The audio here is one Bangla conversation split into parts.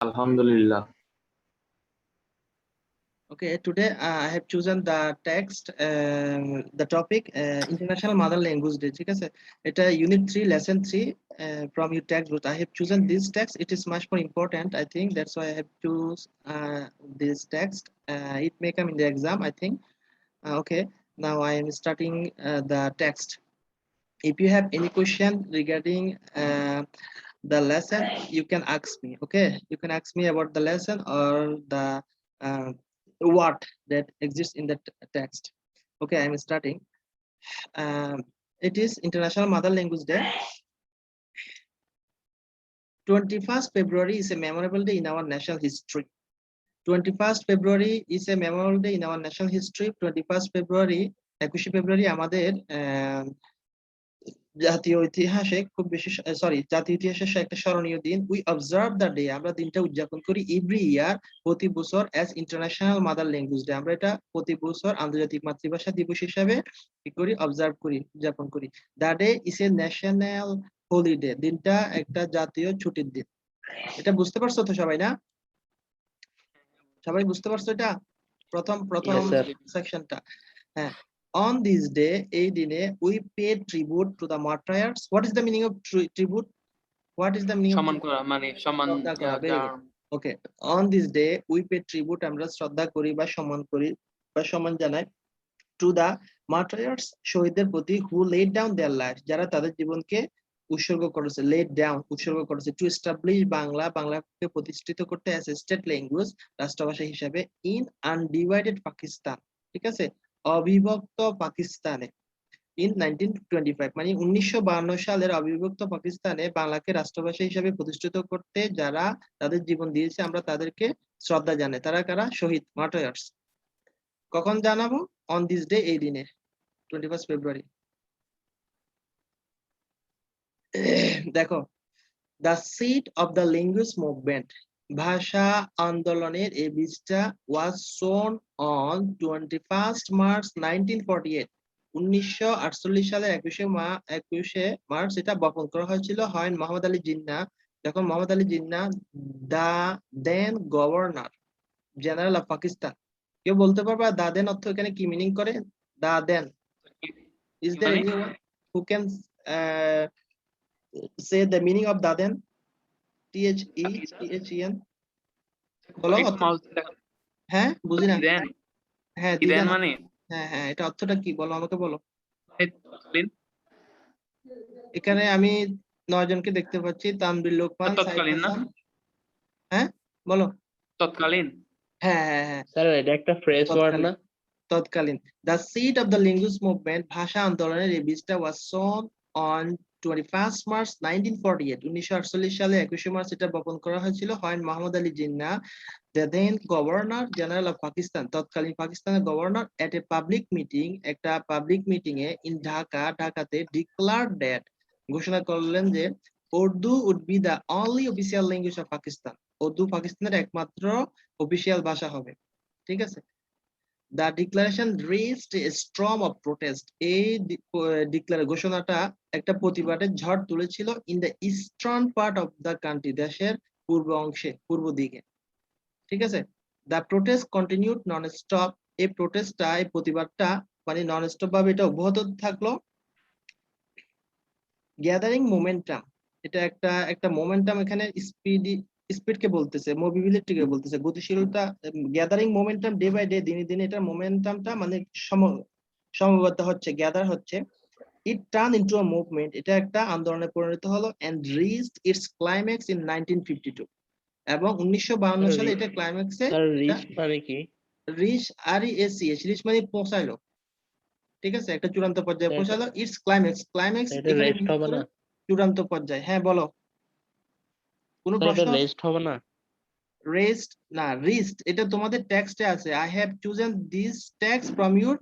Alhamdulillah. Okay, today I have chosen the text, the topic, International Mother Language Day. ঠিক আছে? এটা Unit 3, Lesson 3 from your textbook. I have chosen this text. It is much more important, I think. That's why I have choose this text. It may come in the exam, I think. Okay, now I am starting the text. If you have any question regarding the lesson, you can ask me. Okay, you can ask me about the lesson or the uh, what that exists in the text. Okay, I'm starting. um, it is International Mother Language Day. 21st February is a memorable day in our national history. 21st February is a memorable day in our national history. 21st February, 21 ফেব্রুয়ারি আমাদের জাতীয় ইতিহাসে খুব বেশি, সরি, জাতীয় ইতিহাসের একটা স্মরণীয় দিন। উই অবজার্ভ দ্য ডে, আমরা দিনটা উদযাপন করি এভরি ইয়ার, প্রতি বছর, as international mother language day. আমরা এটা প্রতি বছর আন্তর্জাতিক মাতৃভাষা দিবস হিসাবে কি করি, অবজার্ভ করি, উদযাপন করি। The day is a national holiday, দিনটা একটা জাতীয় ছুটির দিন। এটা বুঝতে পারছো তো সবাই, না? সবাই বুঝতে পারছো এটা? প্রথম প্রথম সেকশনটা। হ্যাঁ, on this day, এই দিনে, we pay tribute to the martyrs. What is the meaning of tribute? What is the meaning of সম্মান করা মানে সম্মান শ্রদ্ধা করা? Very good. Okay, on this day we pay tribute, আমরা শ্রদ্ধা করি বা সম্মান করি বা সম্মান জানাই, to the martyrs, শহীদদের প্রতি, who laid down their lives, যারা তাদের জীবনকে উৎসর্গ করেছে, laid down, উৎসর্গ করেছে, to establish বাংলা, বাংলাকে প্রতিষ্ঠিত করতে as a state language, রাষ্ট্রভাষা হিসাবে, in undivided পাকিস্তান, ঠিক আছে, অবিভক্ত পাকিস্তানে, ইন 1925, মানে 1952 সালের অবিভক্ত পাকিস্তানে বাংলাকে রাষ্ট্রভাষা হিসেবে প্রতিষ্ঠিত করতে যারা তাদের জীবন দিয়েছে, আমরা তাদেরকে শ্রদ্ধা জানাই। তারা কারা? শহীদ, মার্টায়ার্স। কখন জানাবো? অন দিস ডে, এই দিনে, 21 ফেব্রুয়ারি। দেখো, the seed of the language movement, ভাষা আন্দোলনের এই বীজটা ওয়াজ সোন অন 21 মার্চ 1948, 1948 সালের 21শে মার্চ এটা বপন করা হয়েছিল, হয় মোহাম্মদ আলী জিন্নাহ, যখন মোহাম্মদ আলী জিন্নাহ, দা দেন গভর্নর জেনারেল অফ পাকিস্তান। কেউ বলতে পারবা দা দেন অর্থ এখানে কি মিনিং করে? দা then, is there anyone who can say the meaning of daden? THEN, বলো। হ্যাঁ, বুঝি না। হ্যাঁ, দিদান মানে, হ্যাঁ হ্যাঁ, এটা অর্থটা কি বলো, আমাকে বলো। এখানে আমি 9 জনকে দেখতে পাচ্ছি, তানবীর, লোকমান, তৎকালীন না? হ্যাঁ, বলো। তৎকালীন, হ্যাঁ হ্যাঁ হ্যাঁ স্যার, এটা একটা ফ্রেজ ওয়ার্ড না? তৎকালীন। The seed of the linguist movement, ভাষা আন্দোলনের এই বীজটা was sown on 21 March 1948, 1948 সালে 21 মার্চ এটা বপন করা হয়েছিল, হয় Mohammad Ali Jinnah, the then governor general of Pakistan, তৎকালীন পাকিস্তানের governor, at a public meeting, একটা public meeting A, in Dhaka, ঢাকাতে, declared that, ঘোষণা করলেন যে, Urdu would be the only official language of Pakistan, Urdu পাকিস্তানের একমাত্র অফিসিয়াল ভাষা হবে। ঠিক আছে। The declaration raised a storm of protest, এই ঘোষণাটা একটা প্রতিবাদের ঝড় তুলেছিল, in the eastern part of the country, দেশের পূর্ব অংশে, পূর্ব দিকে। ঠিক আছে। The protest continued non-stop, এই প্রোটেস্টটা, এই প্রতিবাদটা মানে নন-স্টপ ভাবে এটা অব্যাহত থাকলো। গ্যাদারিং মোমেন্টাম, এটা একটা মোমেন্টাম, এখানে স্পিডকে বলতেছে, মোবিলিটিকে বলতেছে, গতিশীলতা। Gathering momentum day by day, দিনে দিনে এটার মোমেন্টামটা মানে সমবেত হচ্ছে, গ্যাদার হচ্ছে। It turn into a movement, এটা একটা আন্দোলনে পরিণত হলো, and reached its climax in 1952, এবং 1952 সালে এটা ক্লাইম্যাক্সে, রিচ মানে কি? রিচ, REACH, রিচ মানে পৌঁছাইলো। ঠিক আছে, একটা চূড়ান্ত পর্যায়ে পৌঁছালো। ইটস ক্লাইম্যাক্স, ক্লাইম্যাক্স এখানে চূড়ান্ত পর্যায়ে। হ্যাঁ, বলো, কোনো প্রশ্ন? রেস্ট হবে না? রেস্ট না, রিস্ট, এটা তোমাদের টেক্সটে আছে। I have chosen this text from your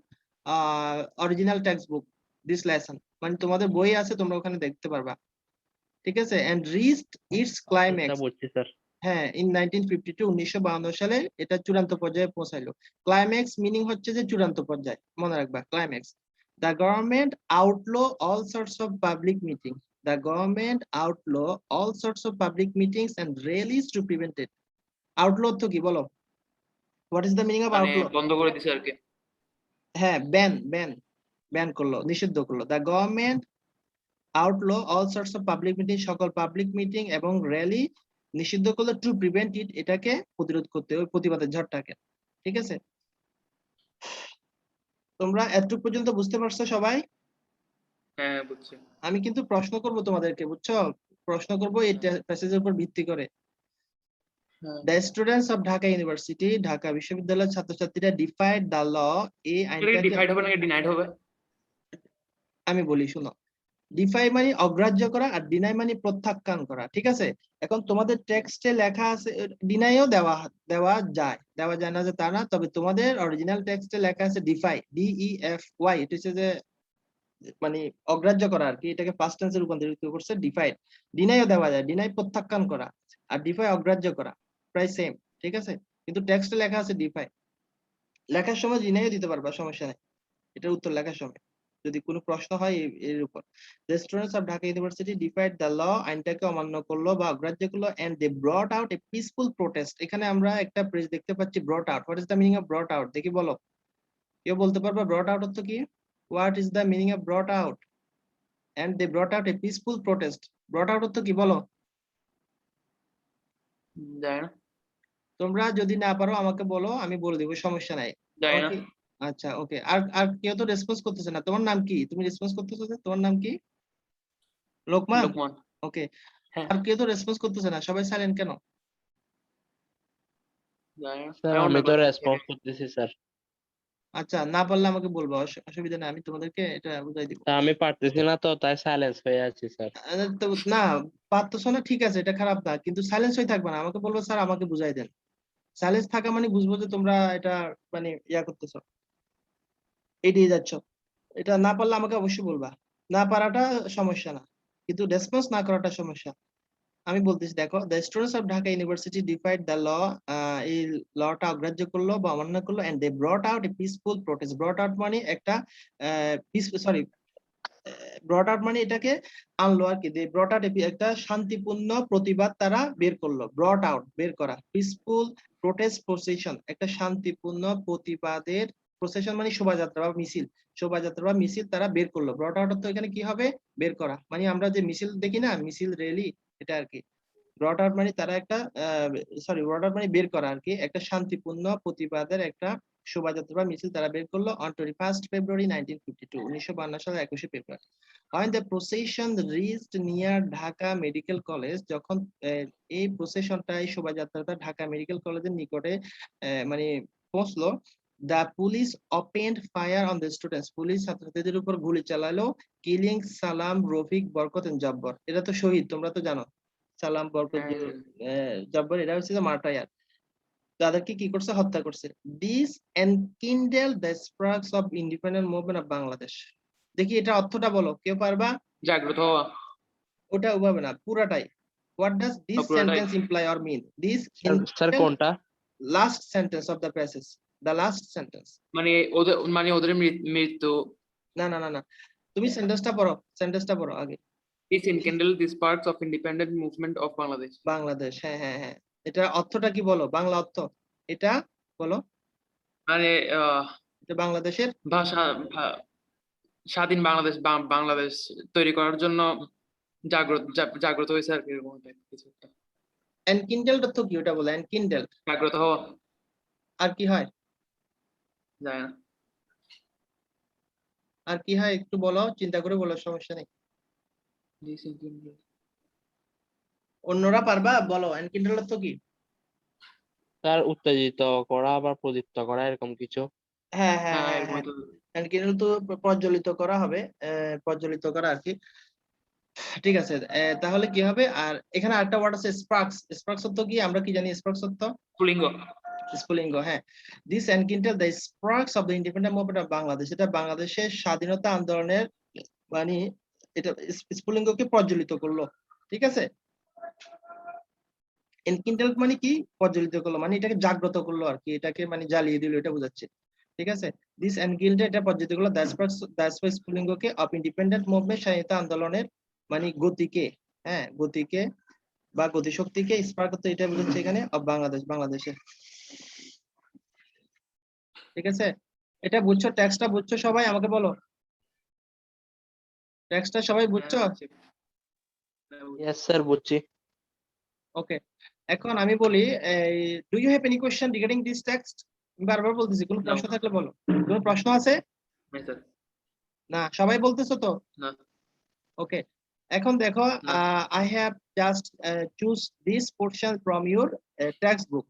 original text book, this lesson, মানে তোমাদের বই আছে, তোমরা ওখানে দেখতে পারবা। ঠিক আছে। এন্ড রিস্ট ইটস ক্লাইম্যাক্স, হ্যাঁ, ইন 1952, 1952 সালে এটা চূড়ান্ত পর্যায়ে পৌঁছাইলো। ক্লাইম্যাক্স মিনিং হচ্ছে যে চূড়ান্ত পর্যায়, মনে রাখবা, climax. The government outlaw all sorts of public meetings. The government outlaw all sorts of public meetings and rallies to prevent it. Outlaw অর্থ কি বলো? What is the meaning of মানে আউটলো? বন্ধ করে দিছে আর কি। হ্যাঁ, ব্যান করলো, নিষিদ্ধ করলো। The government outlaw all sorts of public meeting, সকল পাবলিক মিটিং এবং র্যালি নিষিদ্ধ করলো টু প্রিভেন্ট ইট, এটাকে প্রতিরোধ করতে, ওই প্রতিবাদের ঝড়টাকে। ঠিক আছে, তোমরা এতটুকু পর্যন্ত বুঝতে পারছো সবাই? হ্যাঁ বুঝছি। আমি কিন্তু প্রশ্ন করব তোমাদেরকে, বুঝছো? প্রশ্ন করব এই প্যাসেজের উপর ভিত্তি করে। হ্যাঁ the students of Dhaka university, Dhaka বিশ্ববিদ্যালয়ের ছাত্রছাত্রীরা ডিফাইড দ্য ল, এই এটা কি আইনটাকে। ডিফাইড হবে নাকি ডিনাইড হবে? আমি বলি শোনো, ডিফাই মানে অগ্রাহ্য করা, আর ডিনাই মানে প্রত্যাখ্যান করা। ঠিক আছে, এখন তোমাদের টেক্সটে লেখা আছে, ডিনাইও দেওয়া দেওয়া যায়, দেওয়া যায় না যে তা না, তবে তোমাদের অরিজিনাল টেক্সটে লেখা আছে ডিফাই, DEFY, এটা হচ্ছে যে মানে অগ্রাহ্য করা আর কি, এটাকে পাস্ট টেন্সে রূপান্তরিত করছে ডিফাইড। ডিনাইও দেওয়া যায়, ডিনাই প্রত্যাখ্যান করা, আর ডিফাই অগ্রাহ্য করা, প্রায় সেম। ঠিক আছে, কিন্তু টেক্সটে লেখা আছে ডিফাই। লেখার সময় ডিনাইও দিতে পারবা, সমস্যা নেই, এটার উত্তর লেখার সময় যদি কোনো প্রশ্ন হয় এর উপর। The students of Dhaka university defied the law, আইনটাকে অমান্য করলো বা অগ্রাহ্য করলো, and they brought out a peaceful protest. এখানে আমরা একটা ফ্রেজ দেখতে পাচ্ছি, brought out. What is the meaning of brought out? দেখি বলো, কেউ বলতে পারবে ব্রট আউট অর্থ কি? What is the meaning of brought out? And they brought out a peaceful protest, brought out অর্থ কি বলো? জানি না। তোমরা যদি না পারো আমাকে বলো, আমি বলে দিব, সমস্যা নাই। জানি না। আমাকে, আচ্ছা ওকে। আর আর কেউ তো রেসপন্স করতেছে না, তোমার নাম কি? তুমি রেসপন্স করতেছো যে, তোমার নাম কি? লোকমান? লোকমান। ওকে। হ্যাঁ আর কেউ তো রেসপন্স করতেছে না, সবাই সাইলেন্ট কেন? জানি না, স্যার আমি অন্য আমি তো ক্লাসে রেসপন্স করতেছি স্যার। আচ্ছা, না পারলে আমাকে বলবো, অসুবিধা নেই, আমি তোমাদেরকে এটা বুঝাই দিব। তা আমি পারতেছি না তো, তাই সাইলেন্স হয়ে আছি স্যার। তো না, পারতেছো না, ঠিক আছে, এটা খারাপ না, কিন্তু সাইলেন্স হয়ে থাকবে না, আমাকে বলবো স্যার আমাকে বুঝাই দেন। সাইলেন্স থাকা মানে বুঝবো যে তোমরা এটা মানে ইয়া করতেছো, এড়িয়ে যাচ্ছ। এটা না পারলে আমাকে অবশ্যই বলবা, না পারাটা সমস্যা না, কিন্তু রেসপন্স না করাটা সমস্যা। আমি বলতেছি, দেখো, the students of Dhaka university defied the law, এই লটা অগ্রাহ্য করলো বা অমান্য করলো, and they brought out a peaceful protest. Brought out মানে একটা সরি, ব্রট আউট মানে এটাকে আনলো আর কি। দে ব্রট আউট একটা শান্তিপূর্ণ প্রতিবাদ তারা বের করলো, ব্রট আউট বের করা, পিসফুল প্রোটেস্ট প্রসেশন একটা শান্তিপূর্ণ প্রতিবাদের, প্রসেশন মানে শোভাযাত্রা বা মিছিল, শোভাযাত্রা বা মিছিল তারা বের করলো। ব্রট আউট তো এখানে কি হবে? বের করা, মানে আমরা যে মিছিল দেখি না, মিছিল র্যালি, এটা আর কি। ব্রট আউট মানে তারা একটা ব্রট আউট মানে বের করা আর কি, একটা শান্তিপূর্ণ প্রতিবাদের একটা শোভাযাত্রা বা মিছিল তারা বের করলো অন 21 ফেব্রুয়ারি 1952, 1952 সালের 21শে ফেব্রুয়ারি। When the procession reached near Dhaka medical college, যখন এই প্রসেশনটা, এই শোভাযাত্রাটা ঢাকা মেডিকেল কলেজের নিকটে মানে পৌঁছলো, the police opened fire on the students, police ছাত্রছাত্রীদের উপর গুলি চালালো, কিলিং সালাম, রফিক, বরকত এন্ড জব্বর। এরা তো শহীদ, তোমরা তো জানো, সালাম, বরকত, হ্যাঁ জব্বর, এরা হচ্ছে যে মার্টায়ার, তাদেরকে কি করছে? হত্যা করছে। This enkindle the sparks of independent movement of Bangladesh. দেখি এটা অর্থটা বলো, কেউ পারবা? জাগ্রত হওয়া। ওটা ওভাবে না, পুরাটাই। হোয়াট ডাজ দিস পুরোটাই। Sentence imply or mean? This sir কোনটা? Last sentence of the passage, the last sentence. মানে ওদের মৃত্যু। না না না না, তুমি সেন্টেন্সটা পড়ো, সেন্টেন্সটা পড়ো আগে। This enkindled the sparks of independent movement of Bangladesh. Bangladesh, হ্যাঁ হ্যাঁ হ্যাঁ, এটা অর্থটা কি বলো, বাংলা অর্থ এটা বলো। মানে এটা বাংলাদেশের ভাষা স্বাধীন বাংলাদেশ, বাংলাদেশ তৈরি করার জন্য জাগ্রত হয়েছে আর কি, এরকম কিছু একটা। এনকিন্ডেলড অর্থ কি, ওটা বলো, এনকিন্ডেলড। জাগ্রত হওয়া। আর কি হয়? যায় না। আর কি হয় একটু বলো, চিন্তা করে বলো, সমস্যা নেই। This enkindled. অন্যরা পারবা? বলো, এনকিন্ডেল অর্থ কি? স্যার উত্তেজিত করা বা প্রদীপ্ত করা, এরকম কিছু। হ্যাঁ হ্যাঁ হ্যাঁ হ্যাঁ এরকমই হ্যাঁ, তো। এনকিন্ডেল তো প্রজ্বলিত করা হবে, প্রজ্বলিত করা আর কি। ঠিক আছে, তাহলে কি হবে? আর এখানে আরেকটা ওয়ার্ড আছে স্পার্কস। স্পার্কস অর্থ কি, আমরা কি জানি স্পার্কস অর্থ? পুলিঙ্গ। স্ফুলিঙ্গ, হ্যাঁ। This enkindle the sparks of the independent movement of Bangladesh, এটা বাংলাদেশের স্বাধীনতা আন্দোলনের মানে এটা স্ফুলিঙ্গকে প্রজ্বলিত করলো। ঠিক আছে, এনকিন্ডেল মানে কি? প্রজ্বলিত করলো, মানে এটাকে জাগ্রত করলো আর কি, এটাকে মানে জ্বালিয়ে দিল, এটা বোঝাচ্ছে। ঠিক আছে, দিস এনকিন্ডেল এটা প্রজ্বলিত করলো দ্য স্ফুলিঙ্গকে অফ ইন্ডিপেন্ডেন্ট মুভমেন্ট, স্বাধীনতা আন্দোলনের মানে গতিকে, হ্যাঁ গতিকে বা গতিশক্তিকে স্পার্ক করতে, এটা বলছে এখানে অফ বাংলাদেশ, বাংলাদেশে। ঠিক আছে, এটা বুঝছো? টেক্সটটা বুঝছো সবাই? আমাকে বলো, টেক্সটটা সবাই বুঝছো? ইয়েস স্যার, বুঝছি। ওকে, এখন আমি বলি, do you have any question regarding this text? বারবার বলতেছি, কোনো No. প্রশ্ন থাকলে বলো। কোনো প্রশ্ন আছে? স্যার না, সবাই বলতেছো তো? না ওকে, এখন দেখো, না I have just choose this portion from your text book.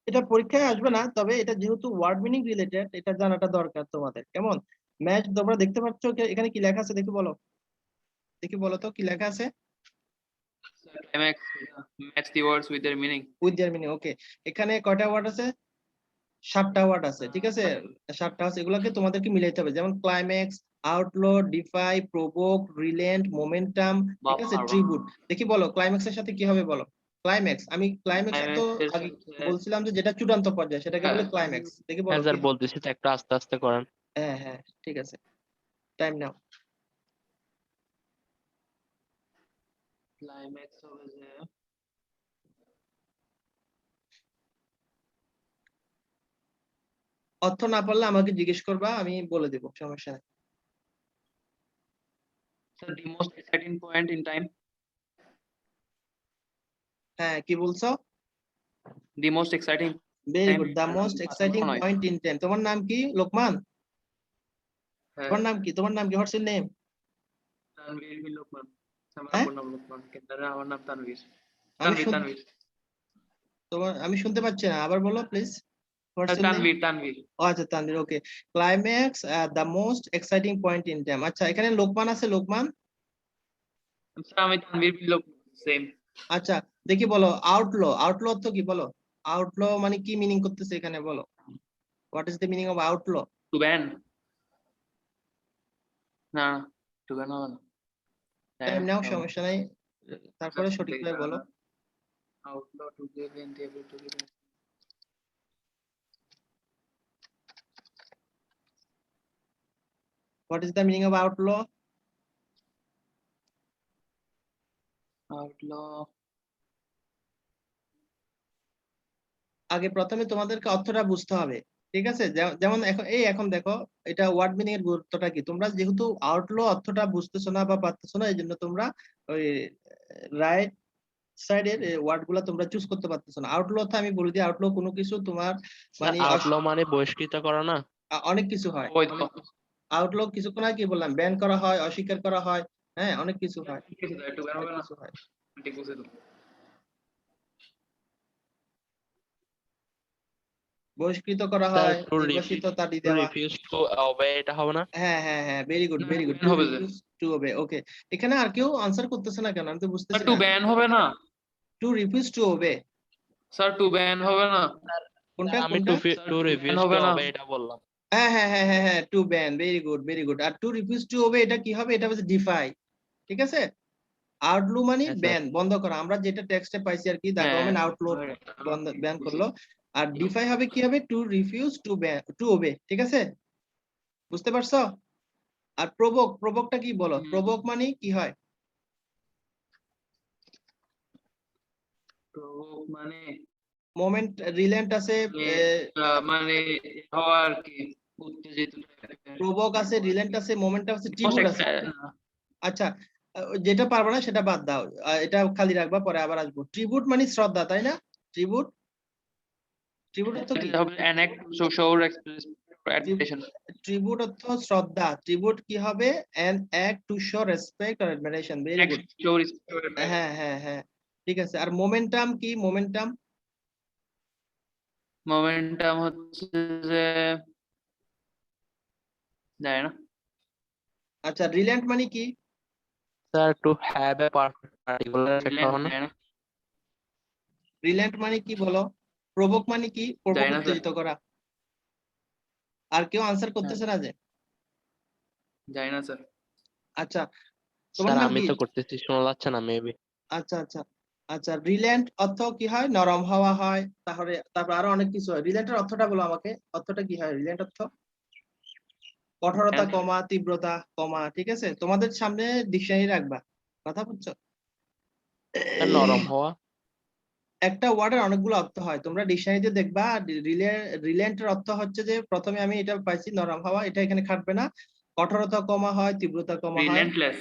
এটা পরীক্ষায় আসবে না, তবে এটা যেহেতু ওয়ার্ড মিনিং রিলেটেড, এটা জানাটা দরকার তোমাদের। কেমন? ম্যাচ তোমরা দেখতে পাচ্ছ, এখানে কি লেখা আছে দেখি বলো, দেখি বলো তো কি লেখা আছে। climax match the words with their meaning. With their meaning, okay. এখানে কয়টা ওয়ার্ড আছে? 7টা ওয়ার্ড আছে, ঠিক আছে? 7টা আছে, এগুলোকে তোমাদেরকে মিলাইতে হবে। যেমন ক্লাইম্যাক্স, আউটলো, ডিফাই, প্রোভোক, রিলেন্ট, মোমেন্টাম, ঠিক আছে, ট্রিবিউট। দেখি বলো ক্লাইম্যাক্স এর সাথে কি হবে বলো। ক্লাইম্যাক্স, আমি ক্লাইম্যাক্স তো Climax এর আগে সাথে- বলছিলাম যে যেটা চূড়ান্ত পর্যায় সেটাকে বলে ক্লাইম্যাক্স। দেখি বলো হ্যাঁ কি স্যার, হবে? বলতেছি তো, একটু আস্তে আস্তে করেন। হ্যাঁ হ্যাঁ, ঠিক আছে, টাইম নাও। climax হবে যে অর্থ না পারলে আমাকে জিজ্ঞেস করবা, আমি বলে দেবো, সমস্যা নেই। sir, the most exciting point in time. হ্যাঁ, কি বলছো? The most exciting very time good, the in most time. Exciting নয়। Point in time. তোমার নাম কি লোকমান? হ্যাঁ, তোমার নাম কি? তোমার নাম কি? What's your name? Tanvir bin Lokman. আমার হ্যাঁ, আব্বুর নাম লোকমান, কিন্তু আমার নাম তানভীর। আমি তানভীর তোমার আমি শুনতে পাচ্ছি না, আবার বলো please. What's your name? Tanvir. ও আচ্ছা, Tanvir, okay. Climax, the most exciting point in time. আচ্ছা, এখানে লোকমান আছে, লোকমান। স্যার আমি তানভীর বিন লোকমান, সেম। আচ্ছা, দেখি বলো আউটলো। আউটলো অর্থ কি বলো? আউটলো মানে কি মিনিং করতেছে এখানে বলো? What is the meaning of outlaw? To ban না, টু ব্যান হবে না। টাইম নাও, সমস্যা নাই, তারপরে Just সঠিকভাবে বলো। outlaw to give and able to give. What is the meaning of outlaw? Outlaw আগে প্রথমে তোমাদেরকে অর্থটা বুঝতে হবে, ঠিক আছে? যেমন এখন দেখো, এটা ওয়ার্ড মিনিং এর গুরুত্বটা কি। তোমরা যেহেতু আউটলো অর্থটা বুঝতেছো না বা পারতেছো না, এই জন্য তোমরা ওই রাইট সাইডের ওয়ার্ড গুলা তোমরা চুজ করতে পারতেছো না। আউটলো অর্থ আমি বলে দিই, আউটলো কোনো কিছু তোমার স্যার, মানে আউটলো মানে বহিষ্কৃত করা না? অনেক কিছু হয়। অবৈধ। আউটলো কিছুক্ষণ আগে কি বললাম, ব্যান করা হয়, অস্বীকার করা হয়, হ্যাঁ, অনেক কিছু হয়, টু ব্যান হবে অনেক না, কিছু হয়। ঠিক বলছি তো। বহিষ্কৃত করা স্যার, হয়, নির্বাসিত তাড়ি দেওয়া। রিফিউজ টু ওবে, এটা হবে না? হ্যাঁ হ্যাঁ হ্যাঁ, ভেরি গুড, না, very too good, ban to হবে যে। Refuse to obey, okay. এখানে আর কেউ আনসার করতেছে না কেন? আমি তো স্যার বুঝতেছি টু না। ব্যান হবে না, to refuse to obey, sir to ban হবে না। কোনটা স্যার, আমি কোনটা? টু রিফিউজ টু হবে না। ওবে এটা বললাম। হ্যাঁ হ্যাঁ হ্যাঁ হ্যাঁ হ্যাঁ, to ban, very good, very good. আর টু রিফিউজ টু ওবে এটা কি হবে? এটা হচ্ছে ডিফাই, ঠিক আছে? আউটলু মানে হ্যাঁ স্যার। ব্যান, বন্ধ করা। আমরা যেটা টেক্সটে পাইছি আর কি, দ্য হ্যাঁ, গভর্নমেন্ট আউটলু, বন্ধ, ব্যান করলো। আর ডিফাই হবে কি হবে? টু রিফিউজ টু ওবে, ঠিক আছে? বুঝতে পারছো? আর প্রভোক, প্রভোকটা কি বলো? প্রভোক মানে কি হয়? মানে মোমেন্ট রিলেন্ট আছে, মানে হওয়ার কি, উত্তেজিত। প্রভোক আছে, রিলেন্ট আছে, মোমেন্ট আছে, Most ট্রিবিউট আছে। আচ্ছা, যেটা পারবে না সেটা বাদ দাও, এটা খালি রাখবা, পরে আবার আসবো। ট্রিবিউট মানে শ্রদ্ধা, তাই না? ট্রিবিউট, ট্রিবিউট অর্থ কি? an act to show express admiration. Tribute অর্থ শ্রদ্ধা। ট্রিবিউট কি হবে? an act to show respect or admiration, very good. Act show respect. হ্যাঁ হ্যাঁ হ্যাঁ, ঠিক আছে। আর মোমেন্টাম কি? মোমেন্টাম মোমেন্টাম হচ্ছে যে জানি না। আচ্ছা, রিলেন্ট মানে কি? Sir, two have a particular একটা হবে না? জানি না, রিলেন্ট মানে কি বলো? প্রভোক মানে কি? প্রভোক জানি না স্যার, উত্তেজিত করা। আর কেউ আনসার করতেছে না যে? জানি না স্যার। আচ্ছা, তোমার স্যার, নাম আমি কি? তো করতেছি, শোনা যাচ্ছে না মেবি। আচ্ছা আচ্ছা আচ্ছা, রিল্যান্ট অর্থ কি হয়? নরম হওয়া হয়। তারপর আরো অনেক কিছু হয়। রিল্যান্টের অর্থটা বলো আমাকে, অর্থটা কি হয় রিল্যান্ট অর্থ? কঠোরতা কমা, তীব্রতা কমা, ঠিক আছে? তোমাদের সামনে ডিকশনারি রাখবা, কথা বুঝছো? স্যার নরম হওয়া। একটা ওয়ার্ডের অনেকগুলো অর্থ হয়, তোমরা ডিকশনারিতে দেখবা রিলেন্টের অর্থ হচ্ছে যে প্রথমে আমি এটা পাইছি নরম হওয়া, এটা এখানে খাটবে না। কঠোরতা কমা হয়, তীব্রতা কমা হয়, রিলেন্টলেস।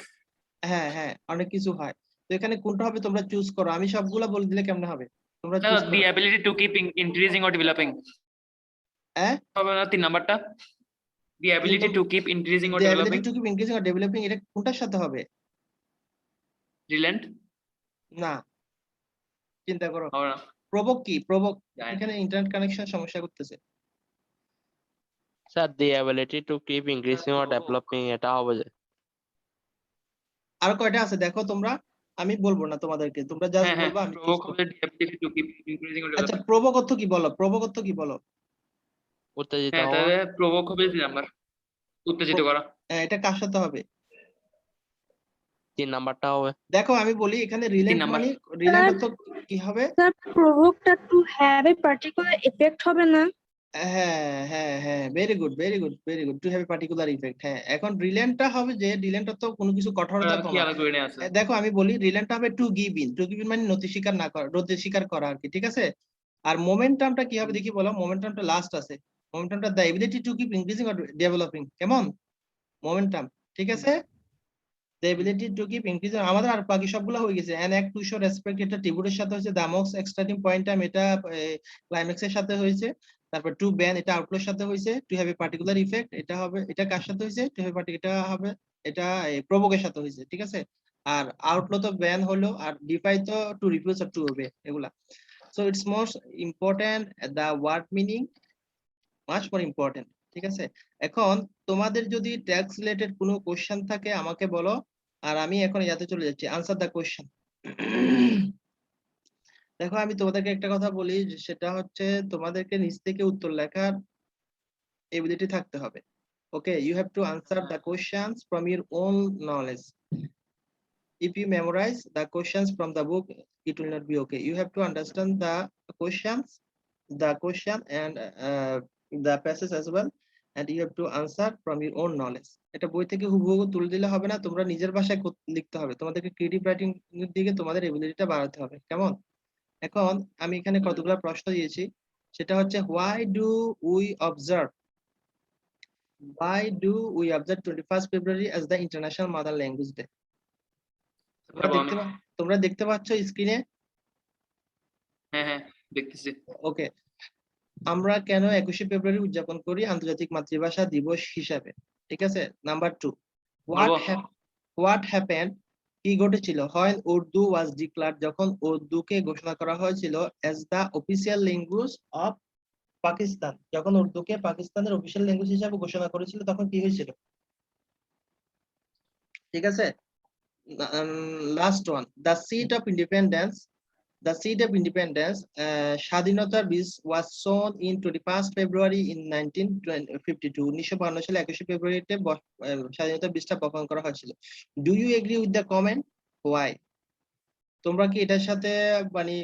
হ্যাঁ হ্যাঁ অনেক কিছু হয়। তো এখানে কোনটা হবে তোমরা চুজ করো, আমি সবগুলা বলে দিলে কেমনে হবে, তোমরা চুজ দি করো। Ability to keep increasing or developing হ্যাঁ হবে না 3 নাম্বারটা? The ability to keep increasing or the developing. ability to keep increasing or developing, এটা কোনটার সাথে হবে? রিলেন্ট না, চিন্তা করো। হবে না, প্রভোক কি? প্রভোক জানি না। এখানে ইন্টারনেট কানেকশন সমস্যা করতেছে। Sir the ability to keep increasing or developing এটা হবে যে। আর কয়টা আছে দেখো তোমরা, আমি বলবো না তোমাদেরকে, তোমরা জাস্ট হ্যাঁ হ্যাঁ, বলবা আমি প্রভোক হবে the ability to keep increasing or আচ্ছা ডেভেলপিং। প্রভোক অর্থ কি বলো, প্রভোক অর্থ কি বলো? উত্তেজিত হ্যাঁ, হওয়া। তাহলে প্রভোক হবে 3 নাম্বার, উত্তেজিত করা। এটা কার সাথে হবে? 3 নাম্বারটা হবে। দেখো আমি বলি এখানে 3 রিলেন্ট নাম্বার। মানে রিলেন্ট অর্থ কি হবে? স্যার প্রভোকটা to have a particular effect হবে না? হ্যাঁ হ্যাঁ হ্যাঁ, very good very good very good, to have a particular effect. হ্যাঁ এখন রিলেন্টটা হবে যে রিলেন্ট অর্থ কোনো কিছু কঠোরতা কি কমা। আলাদা করে নিয়ে আছে? দেখো আমি বলি রিলেন্টটা হবে to give in, to give in মানে নতি স্বীকার না করা, নতি স্বীকার করা আর কি, ঠিক আছে। আর মোমেন্টামটা কি হবে দেখি বলো, মোমেন্টামটা লাস্ট আছে, মোমেন্টামটা the ability to keep increasing or developing, কেমন মোমেন্টাম, ঠিক আছে। The ability to keep increasing, আমাদের আর বাকি সবগুলো হয়ে গেছে। And act to show respect, এটা টিবুরের সাথে হয়েছে। The most extracting point time, এটা ক্লাইম্যাক্সের সাথে হয়েছে। তারপর টু ব্যান, এটা আউটফ্লোর সাথে হয়েছে। Two have a particular effect, এটা হবে, এটা কার সাথে হয়েছে? টু হ্যাভ এটা হবে, এটা প্রভোকের সাথে হয়েছে, ঠিক আছে। আর আউটলো তো ব্যান হলো, আর ডিফাই তো টু রিফিউজ আর টু ওবে, এগুলা। So it's most important, the word meaning much more important, ঠিক আছে। এখন তোমাদের যদি ট্যাক্স রিলেটেড কোনো কোশ্চেন থাকে আমাকে বলো, আর আমি এখন ইয়াতে চলে যাচ্ছি, আনসার দ্য কোশ্চেন। দেখো আমি তোমাদেরকে একটা কথা বলি, যে সেটা হচ্ছে তোমাদেরকে নিজ থেকে উত্তর লেখার এবিলিটি থাকতে হবে। Okay, you have to answer the questions from your own knowledge. If you memorize the questions from the book, it will not be okay. You have to understand the questions, the question and the passage as well, and you have to answer from your own knowledge. এটা বই থেকে হুবহু তুলে দিলে হবে না, তোমরা নিজের ভাষায় লিখতে হবে, তোমাদেরকে ক্রিয়েটিভ রাইটিং এর দিকে তোমাদের এবিলিটিটা বাড়াতে হবে, কেমন। এখন আমি এখানে কতগুলো প্রশ্ন দিয়েছি, সেটা হচ্ছে why do we observe 21st February as the International Mother Language Day? তোমরা দেখতে পাচ্ছ স্ক্রিনে? হ্যাঁ হ্যাঁ, দেখতেছি। ওকে, আমরা কেন 21শে ফেব্রুয়ারি উদযাপন করি আন্তর্জাতিক মাতৃভাষা দিবস হিসাবে, ঠিক আছে। নাম্বার 2, হোয়াট হ্যাপেন্ড, কি ঘটেছিল when উর্দু ওয়াজ ডিক্লার্ড, যখন উর্দুকে ঘোষণা করা হয়েছিল as the official language of Pakistan, যখন উর্দুকে পাকিস্তানের অফিসিয়াল ল্যাঙ্গুয়েজ হিসেবে ঘোষণা করেছিল তখন কি হয়েছিল, ঠিক আছে। Last one, the seed of independence, স্বাধীনতার বীজ was sown in 21st February in 1952, 1952 সালে 21শে ফেব্রুয়ারিতে স্বাধীনতার বীজটা বপন করা হয়েছিল। Do you agree with the comment, why? তোমরা কি এটার সাথে মানে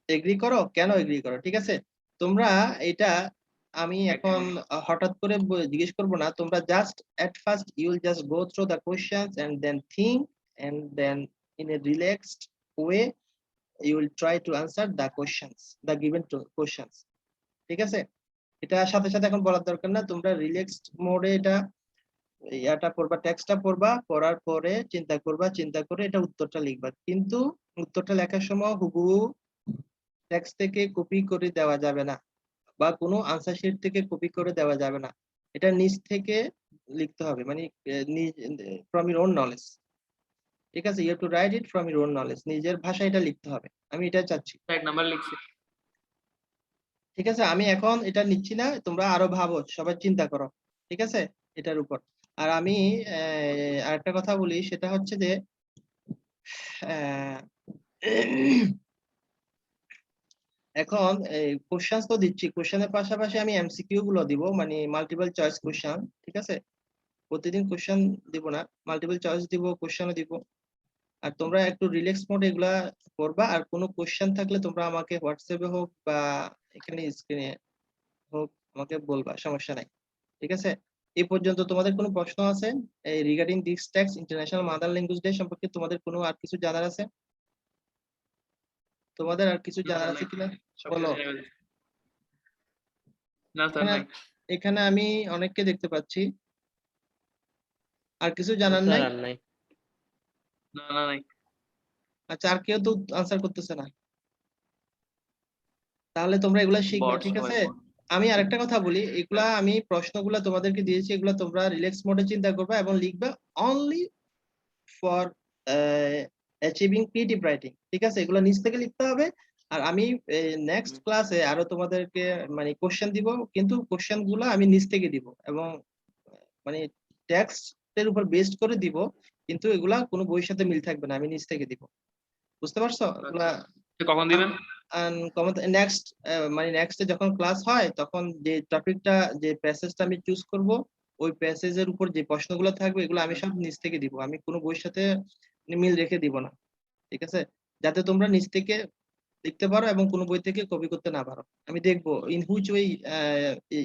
এগ্রি করো, কেন এগ্রি করো, ঠিক আছে। তোমরা এটা আমি এখন হঠাৎ করে জিজ্ঞেস করবো না, তোমরা just at first you will just go through the questions and then think and then in a relaxed way you will try to answer the questions, the given questions, ঠিক আছে। এটা সাথে সাথে এখন বলার দরকার না, তোমরা রিল্যাক্সড মোডে এটা পড়বা, টেক্সটটা পড়বা, পড়ার পরে চিন্তা করবা, চিন্তা করে এটা উত্তরটা লিখবা, কিন্তু উত্তরটা লেখার সময় হুবহু টেক্সট থেকে কপি করে দেওয়া যাবে না, বা কোনো আনসার শিট থেকে কপি করে দেওয়া যাবে না, এটা নিজ থেকে লিখতে হবে, মানে ফ্রম ইউর ওন নলেজ, ঠিক আছে। You have to write it from your own knowledge, নিজের ভাষায় এটা লিখতে হবে, আমি এটা চাচ্ছি, 1 নাম্বার লিখছি। ঠিক আছে। আমি এখন এটা নিচ্ছি না, তোমরা আরো ভাবো, সবাই চিন্তা করো, ঠিক আছে এটার উপর। আর আমি আরেকটা কথা বলি, সেটা হচ্ছে যে আহ, এখন কোশ্চেন তো দিচ্ছি, কোশ্চেনের পাশাপাশি আমি এমসিকিউ গুলো দিব, মানে মাল্টিপল চয়েস কোশ্চেন, ঠিক আছে। প্রতিদিন কোশ্চেন দিব না, মাল্টিপল চয়েস দিব, কোশ্চেনও দিব। আর তোমরা একটু রিল্যাক্স মোড এগুলা করবা, আর কোনো কোশ্চেন থাকলে তোমরা আমাকে হোয়াটসঅ্যাপে হোক বা এখানে স্ক্রিনে হোক আমাকে বলবা, সমস্যা নাই, ঠিক আছে। এই পর্যন্ত তোমাদের কোনো প্রশ্ন আছে এই regarding this text international mother language day সম্পর্কে, তোমাদের কোনো আর কিছু জানার আছে? তোমাদের আর কিছু না, জানার না, আছে কিনা? সব বলো। কিছু জেনে গেছি। না স্যার নাই। এখানে আমি অনেককে দেখতে পাচ্ছি। আর কিছু জানার স্যার নাই? আর নাই। না, না নাই। আচ্ছা, আর কেউ তো আনসার করতেছে না। তাহলে তোমরা এগুলা শিখবা, বট ঠিক সবাই আছে? বট। আমি আরেকটা কথা বলি, এগুলা আমি প্রশ্নগুলা তোমাদেরকে দিয়েছি, এগুলা তোমরা রিল্যাক্স মোডে চিন্তা করবা এবং লিখবা only for achieving creative writing, ঠিক আছে? এগুলো নিজ থেকে লিখতে হবে। আর আমি নেক্সট ক্লাসে আরো তোমাদেরকে মানে কোশ্চেন দিব, কিন্তু কোশ্চেন গুলা আমি নিজ থেকে দিব এবং মানে টেক্সটের উপর বেসড করে দিব, কিন্তু এগুলা কোনো বইয়ের সাথে মিল থাকবে না, আমি নিজ থেকে দিব। বুঝতে পারছো? এগুলা তো কখন দিবেন? নেক্সট মানে নেক্সটে যখন ক্লাস হয় তখন যে টপিকটা, যে প্যাসেজটা আমি চুজ করব, ওই প্যাসেজের উপর যে প্রশ্নগুলো থাকবে এগুলো আমি সব নিজ থেকে দিব, আমি কোনো বইয়ের সাথে মিল রেখে দিব না, ঠিক আছে? যাতে তোমরা নিজ থেকে লিখতে পারো এবং কোনো বই থেকে কপি করতে না পারো। আমি দেখবো in which way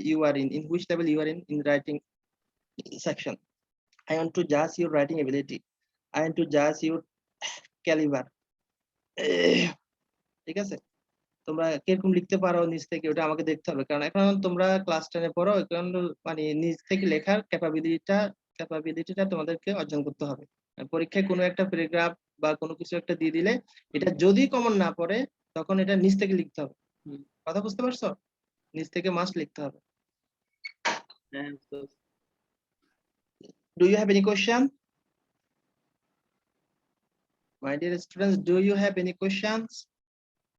you are in which level you are in writing section. I want to judge your writing ability. I want to judge your caliber. ঠিক আছে? তোমরা কিরকম লিখতে পারো নিজ থেকে, ওটা আমাকে দেখতে হবে, কারণ এখন তোমরা ক্লাস 10 এ পড়ো, এখন মানে নিজ থেকে লেখার ক্যাপাবিলিটিটা তোমাদেরকে অর্জন করতে হবে। আর পরীক্ষায় কোনো একটা প্যারাগ্রাফ বা কোনো কিছু একটা দিয়ে দিলে, এটা যদি কমন না পড়ে তখন এটা নিজ থেকে লিখতে হবে। হুম। কথা বুঝতে পারছো? নিজ থেকে মাস্ট লিখতে হবে। হ্যাঁ, তো Do you have any question? My dear students, do you have any questions?